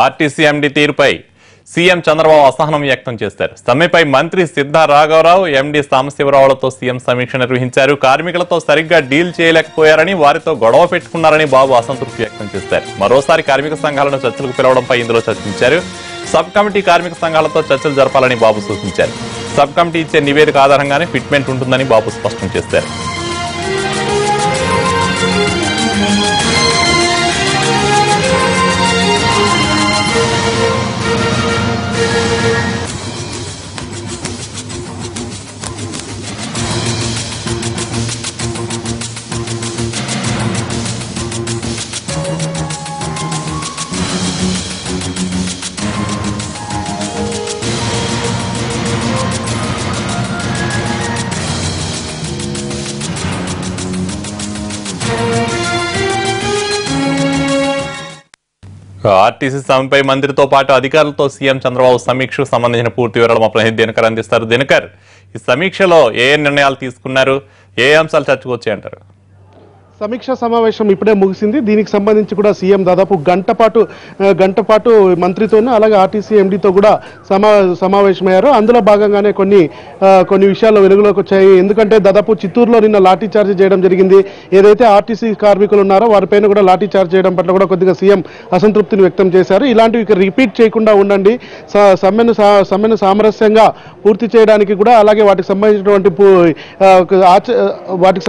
RTC MD తీరుపై CM Chandrababu అసహనం వ్యక్తం చేశారు. సమ్మెపై మంత్రి సిద్ధా రాఘవరావు, ఎండీ సాంబశివరావులతో సీఎం సమీక్ష నిర్వహించారు. కార్మికులతో సరిగ్గా డీల్ చేయలేకపోయారని, వారితో గొడవ పెట్టుకున్నారని బాబు అసంతృప్తి వ్యక్తం చేశారు. మరోసారి కార్మిక సంఘాలను చర్చలకు పిలవడంపై ఇందులో చర్చించారు. సబ్ కమిటీ కార్మిక సంఘాలతో చర్చలు జరపాలని బాబు సూచించారు. సబ్ కమిటీ ఇచ్చే నివేదిక ఆధారంగానే ఫిట్మెంట్ ఉంటుందని బాబు స్పష్టం చేశారు. ఆర్టీసీ సమ్మెపై మంత్రితో పాటు అధికారులతో సీఎం చంద్రబాబు సమీక్షకు సంబంధించిన పూర్తి వివరాలు మా ప్రతినిధి దినకర్ అందిస్తారు. దినకర్, ఈ సమీక్షలో ఏ నిర్ణయాలు తీసుకున్నారు, ఏ అంశాలు చర్చకు వచ్చాయంటారు? సమీక్ష సమావేశం ఇప్పుడే ముగిసింది. దీనికి సంబంధించి కూడా సీఎం దాదాపు గంట పాటు మంత్రితోనూ అలాగే ఆర్టీసీ ఎండీతో కూడా సమావేశమయ్యారు. అందులో భాగంగానే కొన్ని విషయాలు వెలుగులోకి వచ్చాయి. ఎందుకంటే దాదాపు చిత్తూరులో నిన్న లాఠీ చార్జ్ చేయడం జరిగింది. ఏదైతే ఆర్టీసీ కార్మికులు ఉన్నారో వారిపైన కూడా లాఠీ చార్జ్ చేయడం పట్ల కూడా కొద్దిగా సీఎం అసంతృప్తిని వ్యక్తం చేశారు. ఇలాంటివి రిపీట్ చేయకుండా ఉండండి, సమ్మెను సామరస్యంగా పూర్తి చేయడానికి కూడా అలాగే వాటికి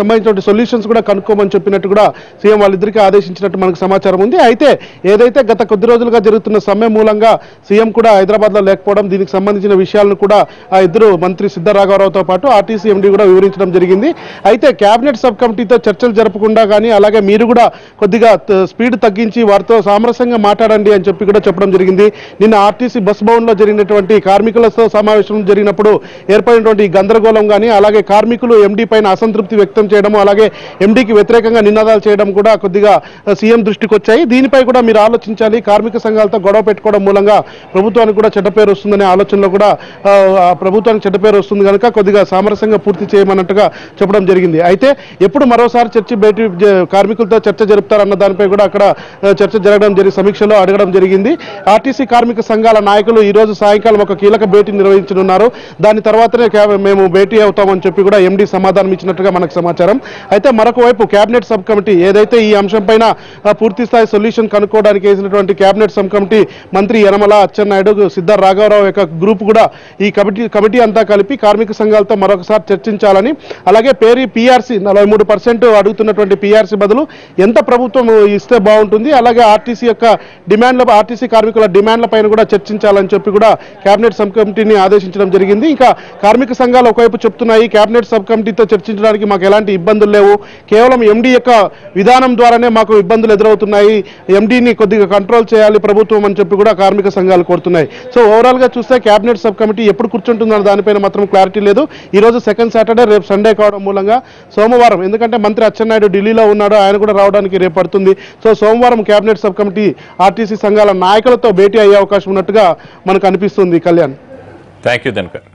సంబంధించినటువంటి సొల్యూషన్స్ కూడా కనుక్కోమని చెప్పినట్టు కూడా సీఎం వాళ్ళిద్దరికీ ఆదేశించినట్టు మనకు సమాచారం ఉంది. అయితే ఏదైతే గత కొద్ది రోజులుగా జరుగుతున్న సమ్మె మూలంగా సీఎం కూడా హైదరాబాద్ లో లేకపోవడం, దీనికి సంబంధించిన విషయాలను కూడా ఆ ఇద్దరు మంత్రి సిద్ధా రాఘవరావుతో పాటు ఆర్టీసీ ఎండీ కూడా వివరించడం జరిగింది. అయితే కేబినెట్ సబ్ కమిటీతో చర్చలు జరపకుండా కానీ అలాగే మీరు కూడా కొద్దిగా స్పీడ్ తగ్గించి వారితో సామరస్యంగా మాట్లాడండి అని చెప్పి కూడా చెప్పడం జరిగింది. నిన్న ఆర్టీసీ బస్ భవన్ లో జరిగినటువంటి కార్మికులతో సమావేశం జరిగినప్పుడు ఏర్పడినటువంటి గందరగోళం కానీ అలాగే కార్మికులు ఎండీ పైన అసంతృప్తి వ్యక్తం చేయడం అలాగే ఎండీకి వ్యతిరేకంగా నినాదాలు చేయడం కూడా కొద్దిగా సీఎం దృష్టికి వచ్చాయి. దీనిపై కూడా మీరు ఆలోచించాలి, కార్మిక సంఘాలతో గొడవ పెట్టుకోవడం మూలంగా ప్రభుత్వానికి కూడా చెడ్డ పేరు వస్తుందనే ఆలోచనలో కూడా ప్రభుత్వానికి చెడ్డ పేరు వస్తుంది కనుక కొద్దిగా సామరస్యంగా పూర్తి చేయమన్నట్టుగా చెప్పడం జరిగింది. అయితే ఎప్పుడు మరోసారి కార్మికులతో చర్చ జరుపుతారన్న దానిపై కూడా అక్కడ చర్చ జరగడం సమీక్షలో అడగడం జరిగింది. ఆర్టీసీ కార్మిక సంఘాల నాయకులు ఈ రోజు సాయంకాలం ఒక కీలక భేటీ నిర్వహించనున్నారు. దాని తర్వాతనే మేము భేటీ అవుతామని చెప్పి కూడా ఎండీ సమాధానం ఇచ్చినట్టుగా మనకు సమాచారం. అయితే మరొక వైపు కేబినెట్ సబ్ కమిటీ ఏదైతే ఈ అంశం పైన పూర్తి స్థాయి సొల్యూషన్ కనుక్కోవడానికి వేసినటువంటి కేబినెట్ సబ్ కమిటీ మంత్రి యనమల అచ్చెన్నాయుడు, సిద్ధా రాఘవరావు యొక్క గ్రూప్ కూడా ఈ కమిటీ అంతా కలిపి కార్మిక సంఘాలతో మరొకసారి చర్చించాలని అలాగే పీఆర్సీ 43% అడుగుతున్నటువంటి పీఆర్సీ బదులు ఎంత ప్రభుత్వం ఇస్తే బాగుంటుంది అలాగే ఆర్టీసీ కార్మికుల డిమాండ్ల పైన కూడా చర్చించాలని చెప్పి కూడా కేబినెట్ సబ్ కమిటీని ఆదేశించడం జరిగింది. ఇంకా కార్మిక సంఘాలు ఒకవైపు చెప్తున్నాయి, కేబినెట్ సబ్ కమిటీతో చర్చించడానికి మాకు ఎలాంటి ఇబ్బందులు లేవు, కేవలం ఎండీ యొక్క విధానం ద్వారానే మాకు ఇబ్బందులు ఎదురవుతున్నాయి, ఎండీని కొద్దిగా కంట్రోల్ చేయాలి ప్రభుత్వం అని చెప్పి కూడా కార్మిక సంఘాలు కోరుతున్నాయి. సో ఓవరాల్ గా చూస్తే కేబినెట్ సబ్ కమిటీ ఎప్పుడు కూర్చుంటుందన్న దానిపైన మాత్రం క్లారిటీ లేదు. ఈ రోజు సెకండ్ సాటర్డే, రేపు సండే కావడం మూలంగా సోమవారం, ఎందుకంటే మంత్రి అచ్చెన్నాయుడు ఢిల్లీలో ఉన్నాడు, ఆయన కూడా రావడానికి రేపు పడుతుంది. సో సోమవారం కేబినెట్ సబ్ కమిటీ ఆర్టీసీ సంఘాల నాయకులతో భేటీ అయ్యే అవకాశం ఉన్నట్టుగా మనకు అనిపిస్తుంది. Kalyan, thank you Dinakar.